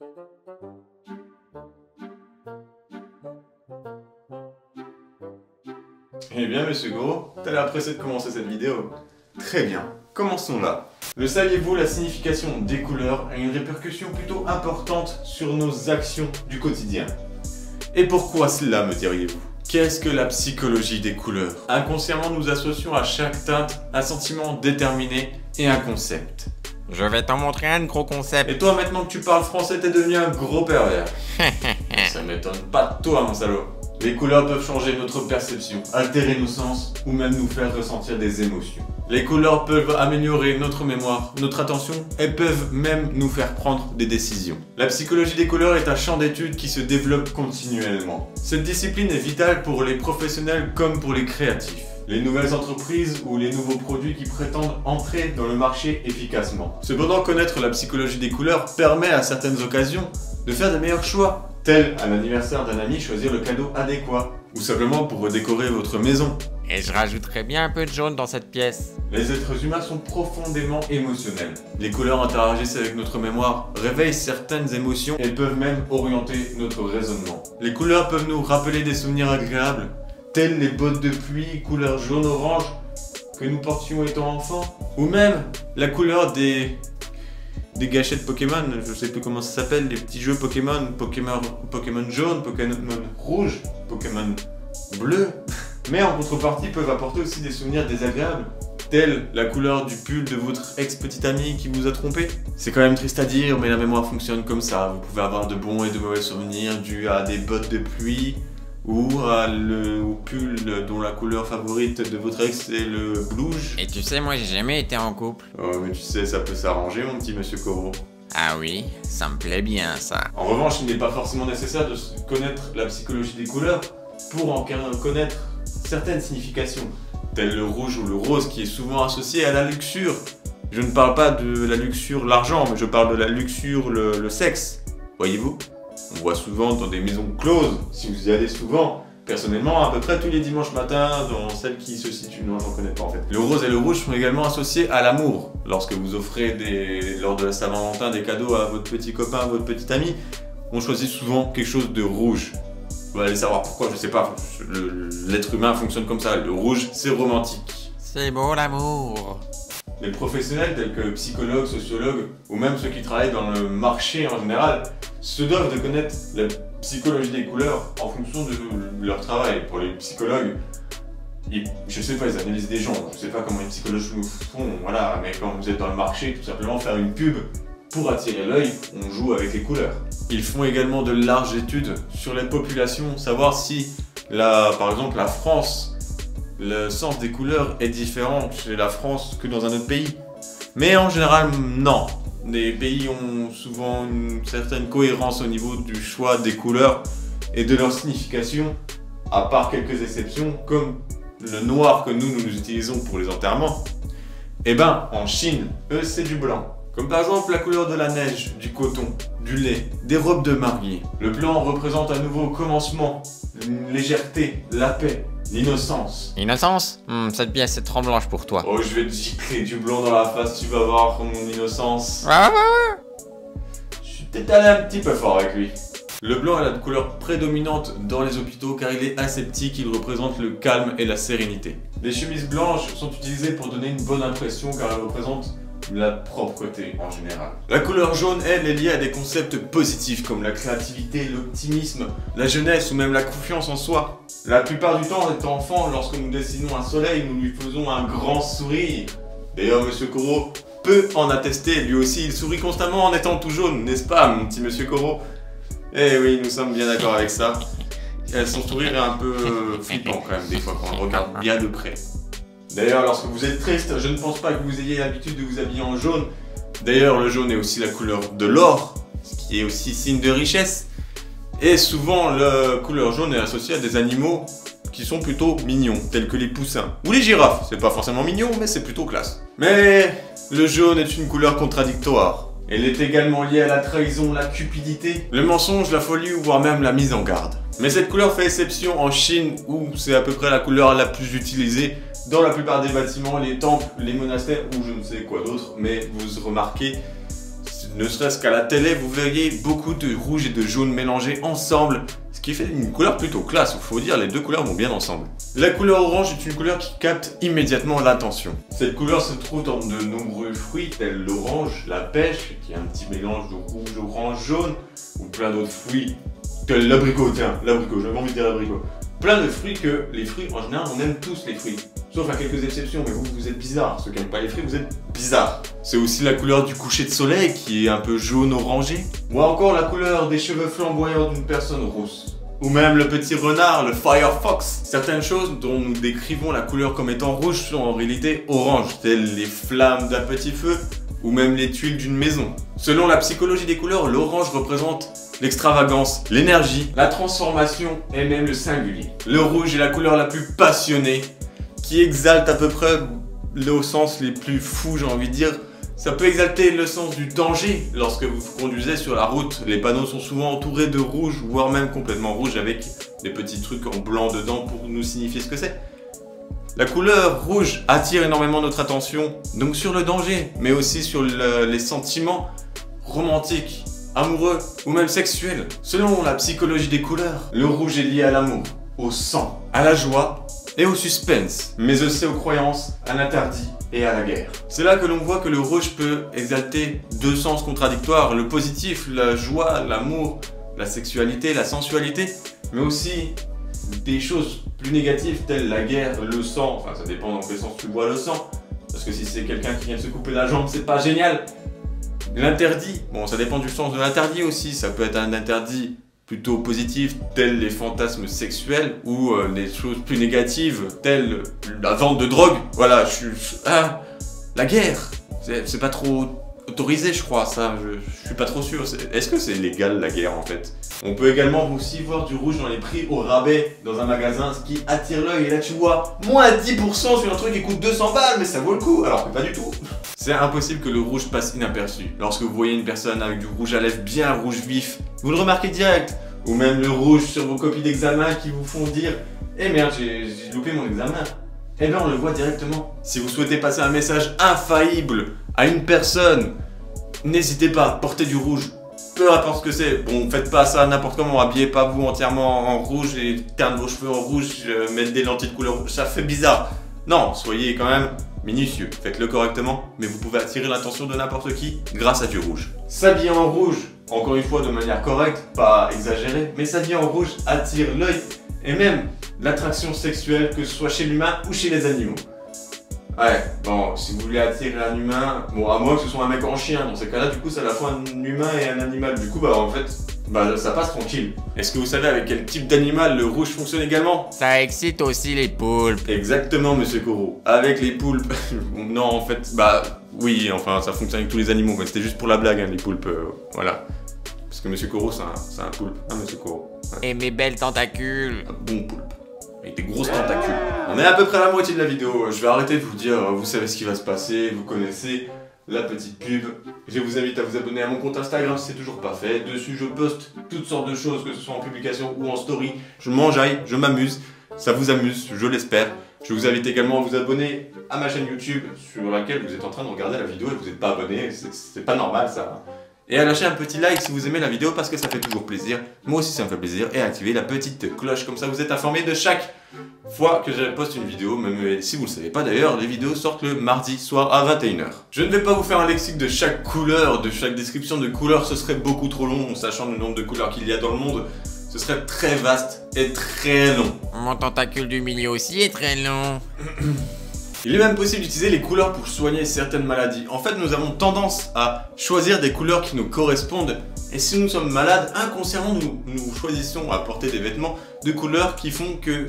Eh bien, monsieur Gros, t'as l'air pressé de commencer cette vidéo. Très bien, commençons là. Le saviez-vous, la signification des couleurs a une répercussion plutôt importante sur nos actions du quotidien. Et pourquoi cela, me diriez-vous? Qu'est-ce que la psychologie des couleurs? Inconsciemment, nous associons à chaque teinte un sentiment déterminé et un concept. Je vais t'en montrer un gros concept. Et toi, maintenant que tu parles français, t'es devenu un gros pervers. Ça m'étonne pas de toi, mon salaud. Les couleurs peuvent changer notre perception, altérer nos sens ou même nous faire ressentir des émotions. Les couleurs peuvent améliorer notre mémoire, notre attention et peuvent même nous faire prendre des décisions. La psychologie des couleurs est un champ d'études qui se développe continuellement. Cette discipline est vitale pour les professionnels comme pour les créatifs, les nouvelles entreprises ou les nouveaux produits qui prétendent entrer dans le marché efficacement. Cependant, connaître la psychologie des couleurs permet à certaines occasions de faire de meilleurs choix. Tel à l'anniversaire d'un ami, choisir le cadeau adéquat. Ou simplement pour redécorer votre maison. Et je rajouterais bien un peu de jaune dans cette pièce. Les êtres humains sont profondément émotionnels. Les couleurs interagissent avec notre mémoire, réveillent certaines émotions et peuvent même orienter notre raisonnement. Les couleurs peuvent nous rappeler des souvenirs agréables, tels les bottes de pluie couleur jaune-orange que nous portions étant enfants. Ou même la couleur des gâchettes Pokémon, je sais plus comment ça s'appelle, les petits jeux Pokémon jaune, Pokémon rouge, Pokémon bleu. Mais en contrepartie peuvent apporter aussi des souvenirs désagréables, tels la couleur du pull de votre ex-petite amie qui vous a trompé. C'est quand même triste à dire, mais la mémoire fonctionne comme ça. Vous pouvez avoir de bons et de mauvais souvenirs dus à des bottes de pluie, ou au pull dont la couleur favorite de votre ex est le blouge. Et tu sais, moi j'ai jamais été en couple. Oh mais tu sais, ça peut s'arranger mon petit monsieur Corot. Ah oui, ça me plaît bien ça. En revanche, il n'est pas forcément nécessaire de connaître la psychologie des couleurs pour en connaître certaines significations, telles le rouge ou le rose qui est souvent associé à la luxure. Je ne parle pas de la luxure l'argent, mais je parle de la luxure le sexe, voyez-vous? On voit souvent dans des maisons closes, si vous y allez souvent, personnellement à peu près tous les dimanches matins, dans celles qui se situent, non j'en connais pas en fait. Le rose et le rouge sont également associés à l'amour. Lorsque vous offrez lors de la Saint-Valentin des cadeaux à votre petit copain, votre petite amie, on choisit souvent quelque chose de rouge. Vous allez savoir pourquoi, je sais pas, l'être humain fonctionne comme ça, le rouge c'est romantique. C'est beau l'amour. Les professionnels tels que psychologues, sociologues ou même ceux qui travaillent dans le marché en général se doivent de connaître la psychologie des couleurs en fonction de leur travail. Pour les psychologues, je sais pas, ils analysent des gens, je sais pas comment les psychologues font, voilà, mais quand vous êtes dans le marché, tout simplement faire une pub pour attirer l'œil, on joue avec les couleurs. Ils font également de larges études sur les populations, savoir si, par exemple, la France, le sens des couleurs est différent chez la France que dans un autre pays. Mais en général, non. Les pays ont souvent une certaine cohérence au niveau du choix des couleurs et de leur signification, à part quelques exceptions, comme le noir que nous utilisons pour les enterrements. Eh ben, en Chine, eux, c'est du blanc. Comme par exemple la couleur de la neige, du coton, du lait, des robes de mariée. Le blanc représente un nouveau commencement, une légèreté, la paix, l'innocence. Innocence? Cette pièce est trop blanche pour toi. Oh, je vais te gicler du blanc dans la face, tu vas voir mon innocence. Ouais. Je suis peut-être allé un petit peu fort avec lui. Le blanc est la couleur prédominante dans les hôpitaux car il est aseptique, il représente le calme et la sérénité. Les chemises blanches sont utilisées pour donner une bonne impression car elles représentent la propreté en général. La couleur jaune, elle, est liée à des concepts positifs comme la créativité, l'optimisme, la jeunesse ou même la confiance en soi. La plupart du temps, étant enfant, lorsque nous dessinons un soleil, nous lui faisons un grand sourire. D'ailleurs, monsieur Corot peut en attester, lui aussi, il sourit constamment en étant tout jaune, n'est-ce pas, mon petit monsieur Corot? Eh oui, nous sommes bien d'accord avec ça. Son sourire est un peu flippant quand même, des fois, quand on le regarde bien de près. D'ailleurs, lorsque vous êtes triste, je ne pense pas que vous ayez l'habitude de vous habiller en jaune. D'ailleurs, le jaune est aussi la couleur de l'or, ce qui est aussi signe de richesse. Et souvent, la couleur jaune est associée à des animaux qui sont plutôt mignons, tels que les poussins. Ou les girafes, c'est pas forcément mignon, mais c'est plutôt classe. Mais le jaune est une couleur contradictoire. Elle est également liée à la trahison, la cupidité, le mensonge, la folie ou voire même la mise en garde. Mais cette couleur fait exception en Chine où c'est à peu près la couleur la plus utilisée dans la plupart des bâtiments, les temples, les monastères ou je ne sais quoi d'autre. Mais vous remarquez, Ne serait-ce qu'à la télé, vous verriez beaucoup de rouge et de jaune mélangés ensemble, ce qui fait une couleur plutôt classe. Il faut dire, les deux couleurs vont bien ensemble. La couleur orange est une couleur qui capte immédiatement l'attention. Cette couleur se trouve dans de nombreux fruits tels l'orange, la pêche, qui est un petit mélange de rouge, orange, jaune, ou plein d'autres fruits tels l'abricot. Tiens, l'abricot, j'avais envie de dire l'abricot. Plein de fruits que les fruits, en général, on aime tous les fruits. Sauf à quelques exceptions, mais vous êtes bizarres. Ceux qui n'aiment pas les fruits, vous êtes bizarres. C'est aussi la couleur du coucher de soleil qui est un peu jaune-orangé. Ou encore la couleur des cheveux flamboyants d'une personne rousse. Ou même le petit renard, le Firefox. Certaines choses dont nous décrivons la couleur comme étant rouge sont en réalité orange, telles les flammes d'un petit feu ou même les tuiles d'une maison. Selon la psychologie des couleurs, l'orange représente l'extravagance, l'énergie, la transformation et même le singulier. Le rouge est la couleur la plus passionnée qui exalte à peu près le sens les plus fous, j'ai envie de dire. Ça peut exalter le sens du danger lorsque vous conduisez sur la route. Les panneaux sont souvent entourés de rouge, voire même complètement rouge avec des petits trucs en blanc dedans pour nous signifier ce que c'est. La couleur rouge attire énormément notre attention, donc sur le danger, mais aussi sur les sentiments romantiques, amoureux ou même sexuels. Selon la psychologie des couleurs, le rouge est lié à l'amour, au sang, à la joie et au suspense, mais aussi aux croyances, à l'interdit et à la guerre. C'est là que l'on voit que le rouge peut exalter deux sens contradictoires, le positif, la joie, l'amour, la sexualité, la sensualité, mais aussi des choses plus négatives telles la guerre, le sang, enfin ça dépend dans quel sens tu vois le sang, parce que si c'est quelqu'un qui vient de se couper la jambe, c'est pas génial. L'interdit, bon ça dépend du sens de l'interdit aussi, ça peut être un interdit plutôt positif tels les fantasmes sexuels ou des choses plus négatives telles la vente de drogue. Voilà, la guerre, c'est pas trop autorisé je crois, ça, je suis pas trop sûr. Est-ce que c'est légal la guerre en fait? On peut également aussi voir du rouge dans les prix au rabais dans un magasin, ce qui attire l'œil. Et là tu vois, moins 10% sur un truc qui coûte 200 balles, mais ça vaut le coup, alors que pas du tout. C'est impossible que le rouge passe inaperçu. Lorsque vous voyez une personne avec du rouge à lèvres bien rouge vif, vous le remarquez direct. Ou même le rouge sur vos copies d'examen qui vous font dire « Eh merde, j'ai loupé mon examen ». Eh bien on le voit directement. Si vous souhaitez passer un message infaillible à une personne, n'hésitez pas, portez du rouge. Peu importe ce que c'est, bon faites pas ça n'importe comment, habillez pas vous entièrement en rouge et teindre vos cheveux en rouge, mettre des lentilles de couleur rouge, ça fait bizarre. Non, soyez quand même minutieux, faites-le correctement, mais vous pouvez attirer l'attention de n'importe qui grâce à du rouge. S'habiller en rouge, encore une fois de manière correcte, pas exagérée, mais s'habiller en rouge attire l'œil et même l'attraction sexuelle, que ce soit chez l'humain ou chez les animaux. Ouais, bon, si vous voulez attirer un humain, bon, à moins que ce soit un mec en chien, dans ces cas-là, du coup, c'est à la fois un humain et un animal. Du coup, bah, en fait, bah, ça passe tranquille. Est-ce que vous savez avec quel type d'animal le rouge fonctionne également? Ça excite aussi les poulpes. Exactement, monsieur Koro. Avec les poulpes. Non, en fait, bah, oui, enfin, ça fonctionne avec tous les animaux, mais c'était juste pour la blague, hein, les poulpes, voilà. Parce que monsieur Koro, c'est un poulpe, hein, monsieur Koro. Ouais. Et mes belles tentacules. Un bon poulpe. Avec des grosses tentacules. On est à peu près à la moitié de la vidéo, je vais arrêter de vous dire, vous savez ce qui va se passer, vous connaissez la petite pub. Je vous invite à vous abonner à mon compte Instagram si c'est toujours pas fait. Dessus je poste toutes sortes de choses, que ce soit en publication ou en story. Je m'enjaille, je m'amuse, ça vous amuse, je l'espère. Je vous invite également à vous abonner à ma chaîne YouTube sur laquelle vous êtes en train de regarder la vidéo et vous n'êtes pas abonné, c'est pas normal ça. Et à lâcher un petit like si vous aimez la vidéo parce que ça fait toujours plaisir. Moi aussi ça me fait plaisir. Et à activer la petite cloche, comme ça vous êtes informé de chaque fois que je poste une vidéo. Même si vous le savez pas d'ailleurs, les vidéos sortent le mardi soir à 21 h. Je ne vais pas vous faire un lexique de chaque couleur, de chaque description de couleur, ce serait beaucoup trop long, sachant le nombre de couleurs qu'il y a dans le monde. Ce serait très vaste et très long. Mon tentacule du milieu aussi est très long. Il est même possible d'utiliser les couleurs pour soigner certaines maladies. En fait, nous avons tendance à choisir des couleurs qui nous correspondent. Et si nous sommes malades, inconsciemment, nous choisissons à porter des vêtements de couleurs qui font que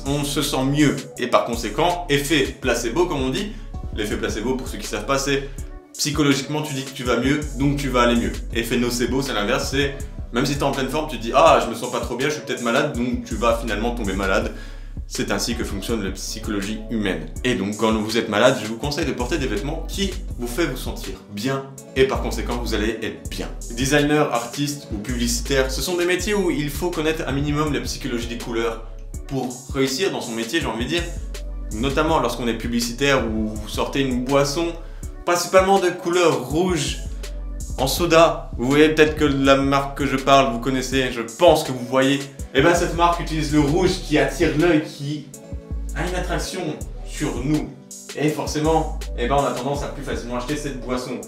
on se sent mieux. Et par conséquent, effet placebo, comme on dit. L'effet placebo, pour ceux qui savent pas, c'est psychologiquement, tu dis que tu vas mieux, donc tu vas aller mieux. Effet nocebo, c'est l'inverse, c'est même si tu es en pleine forme, tu te dis « Ah, je me sens pas trop bien, je suis peut-être malade, donc tu vas finalement tomber malade ». C'est ainsi que fonctionne la psychologie humaine. Et donc, quand vous êtes malade, je vous conseille de porter des vêtements qui vous font vous sentir bien et par conséquent, vous allez être bien. Designer, artiste ou publicitaire, ce sont des métiers où il faut connaître un minimum la psychologie des couleurs pour réussir dans son métier, j'ai envie de dire. Notamment lorsqu'on est publicitaire ou vous sortez une boisson, principalement de couleur rouge. en soda. Vous voyez peut-être que la marque que je parle, vous connaissez, je pense que vous voyez. Et bien cette marque utilise le rouge qui attire l'œil, qui a une attraction sur nous. Et forcément, on a tendance à plus facilement acheter cette boisson.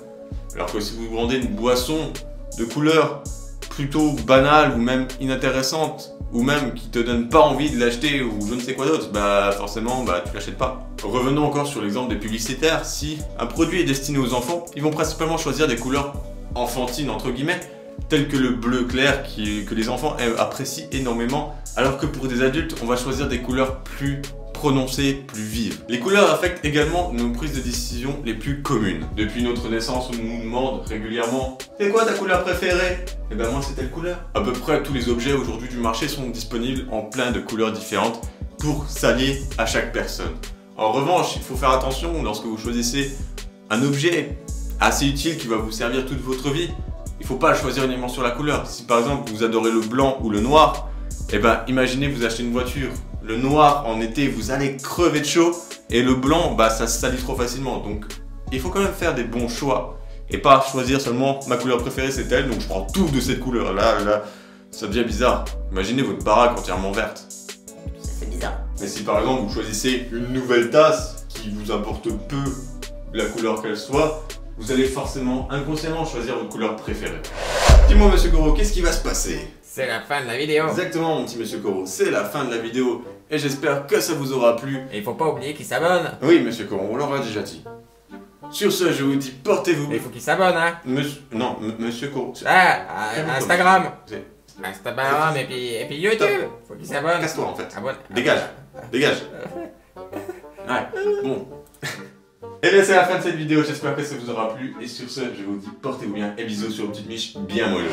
Alors que si vous vendez une boisson de couleur plutôt banale ou même inintéressante, ou même qui te donne pas envie de l'acheter ou je ne sais quoi d'autre, bah forcément tu l'achètes pas. Revenons encore sur l'exemple des publicitaires. Si un produit est destiné aux enfants, ils vont principalement choisir des couleurs enfantines entre guillemets, telles que le bleu clair que les enfants apprécient énormément, alors que pour des adultes, on va choisir des couleurs plus prononcées, plus vives. Les couleurs affectent également nos prises de décision les plus communes. Depuis notre naissance, on nous demande régulièrement « C'est quoi ta couleur préférée ?» Et ben moi c'est telle couleur. À peu près tous les objets aujourd'hui du marché sont disponibles en plein de couleurs différentes pour s'allier à chaque personne. En revanche, il faut faire attention lorsque vous choisissez un objet assez utile qui va vous servir toute votre vie. Il ne faut pas choisir uniquement sur la couleur. Si par exemple vous adorez le blanc ou le noir, et ben imaginez vous achetez une voiture. Le noir en été vous allez crever de chaud et le blanc ça se salit trop facilement. Donc il faut quand même faire des bons choix et pas choisir seulement ma couleur préférée c'est elle donc je prends tout de cette couleur là, ça devient bizarre. Imaginez votre baraque entièrement verte. Ça fait bizarre. Mais si par exemple vous choisissez une nouvelle tasse qui vous importe peu la couleur qu'elle soit, vous allez forcément inconsciemment choisir votre couleur préférée. Dis-moi monsieur Goro, qu'est-ce qui va se passer? C'est la fin de la vidéo. Exactement mon petit monsieur Goro, c'est la fin de la vidéo et j'espère que ça vous aura plu. Et il faut pas oublier qu'il s'abonne. Oui monsieur Goro, on l'aura déjà dit. Sur ce, je vous dis portez-vous. Mais il faut qu'il s'abonne, hein. Monsieur Goro. Instagram. C'est- Instagram et puis YouTube. Faut qu'il s'abonne. Casse-toi en fait. Abonne. Dégage. Dégage. Ouais, bon. Et bien c'est la fin de cette vidéo, j'espère que ça vous aura plu. Et sur ce, je vous dis portez-vous bien et bisous sur une petite miche bien moelleux.